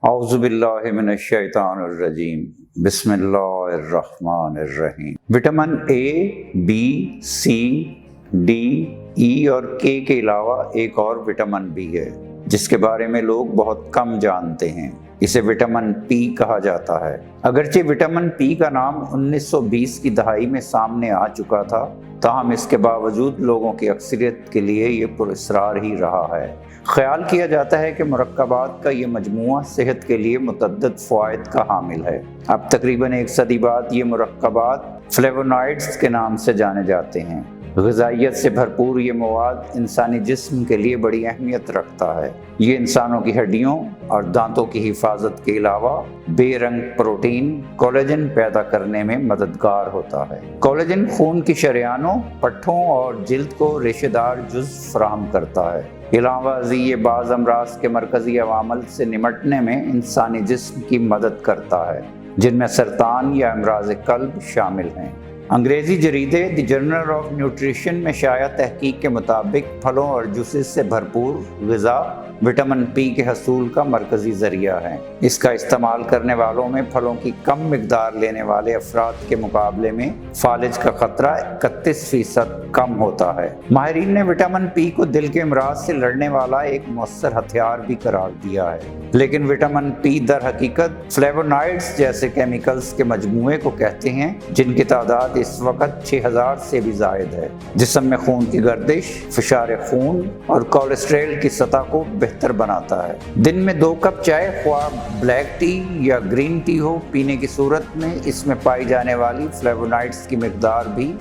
اعوذ باللہ من الشیطان الرجیم بسم اللہ الرحمن الرحیم۔ Vitamin A, B, C, D, E اور کے علاوہ ایک اور وٹامن بھی ہے جس کے بارے میں لوگ بہت کم جانتے ہیں۔ اسے وٹامن پی کہا جاتا ہے۔ اگرچہ وٹامن پی کا نام 1920 کی دہائی میں سامنے آ چکا تھا، تاہم اس کے باوجود لوگوں کی اکثریت کے لیے یہ پراسرار ہی رہا ہے۔ خیال کیا جاتا ہے کہ مرکبات کا یہ مجموعہ صحت کے لیے متعدد فوائد کا حامل ہے۔ اب تقریباً 1 صدی بعد یہ مرکبات فلیوونائڈز کے نام سے جانے جاتے ہیں۔ غذائیت سے بھرپور یہ مواد انسانی جسم کے لیے بڑی اہمیت رکھتا ہے۔ یہ انسانوں کی ہڈیوں اور دانتوں کی حفاظت کے علاوہ بے رنگ پروٹین کولیجن پیدا کرنے میں مددگار ہوتا ہے۔ کولیجن خون کی شریانوں، پٹھوں اور جلد کو ریشے دار جزو فراہم کرتا ہے۔ علاوہ ازیں یہ بعض امراض کے مرکزی عوامل سے نمٹنے میں انسانی جسم کی مدد کرتا ہے، جن میں سرطان یا امراض قلب شامل ہیں۔ انگریزی جریدے دی جرنل آف نیوٹریشن میں شائع تحقیق کے مطابق پھلوں اور جوسز سے بھرپور غذا وٹامن پی کے حصول کا مرکزی ذریعہ ہے۔ اس کا استعمال کرنے والوں میں پھلوں کی کم مقدار لینے والے افراد کے مقابلے میں فالج کا خطرہ 31% کم ہوتا ہے۔ ماہرین نے وٹامن پی کو دل کے امراض سے لڑنے والا ایک مؤثر ہتھیار بھی قرار دیا ہے، لیکن وٹامن پی در حقیقت فلیوونائڈز جیسے کیمیکلز کے مجموعے کو کہتے ہیں جن کی تعداد اس وقت 6000 سے بھی زائد ہے۔ جسم میں خون کی گردش، فشار خون اور کولیسٹرول کی سطح کو بہتر بناتا ہے۔ دن میں 2 کپ چائے، خواہ بلیک ٹی یا گرین ٹی ہو، پینے کی صورت میں اس میں پائی جانے والی فلیوونائڈز کی مقدار بھی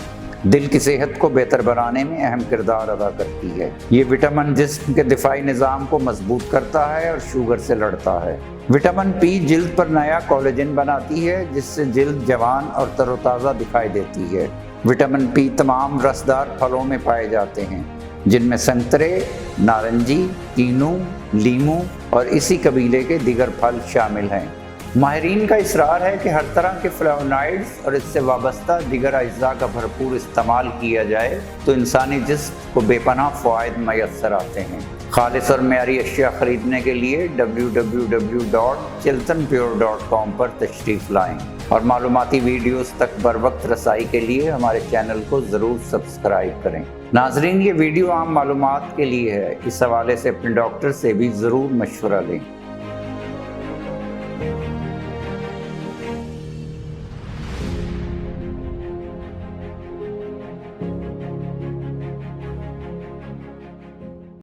دل کی صحت کو بہتر بنانے میں اہم کردار ادا کرتی ہے۔ یہ وٹامن جسم کے دفاعی نظام کو مضبوط کرتا ہے اور شوگر سے لڑتا ہے۔ وٹامن پی جلد پر نیا کولیجن بناتی ہے جس سے جلد جوان اور تر و تازہ دکھائی دیتی ہے۔ وٹامن پی تمام رسدار پھلوں میں پائے جاتے ہیں جن میں سنترے، نارنجی، کینو، لیمو اور اسی قبیلے کے دیگر پھل شامل ہیں۔ ماہرین کا اصرار ہے کہ ہر طرح کے فلیوونائڈز اور اس سے وابستہ دیگر اجزاء کا بھرپور استعمال کیا جائے تو انسانی جسم کو بے پناہ فوائد میسر آتے ہیں۔ خالص اور معیاری اشیاء خریدنے کے لیے www.chiltanpure.com پر تشریف لائیں اور معلوماتی ویڈیوز تک بروقت رسائی کے لیے ہمارے چینل کو ضرور سبسکرائب کریں۔ ناظرین، یہ ویڈیو عام معلومات کے لیے ہے، اس حوالے سے اپنے ڈاکٹر سے بھی ضرور مشورہ لیں۔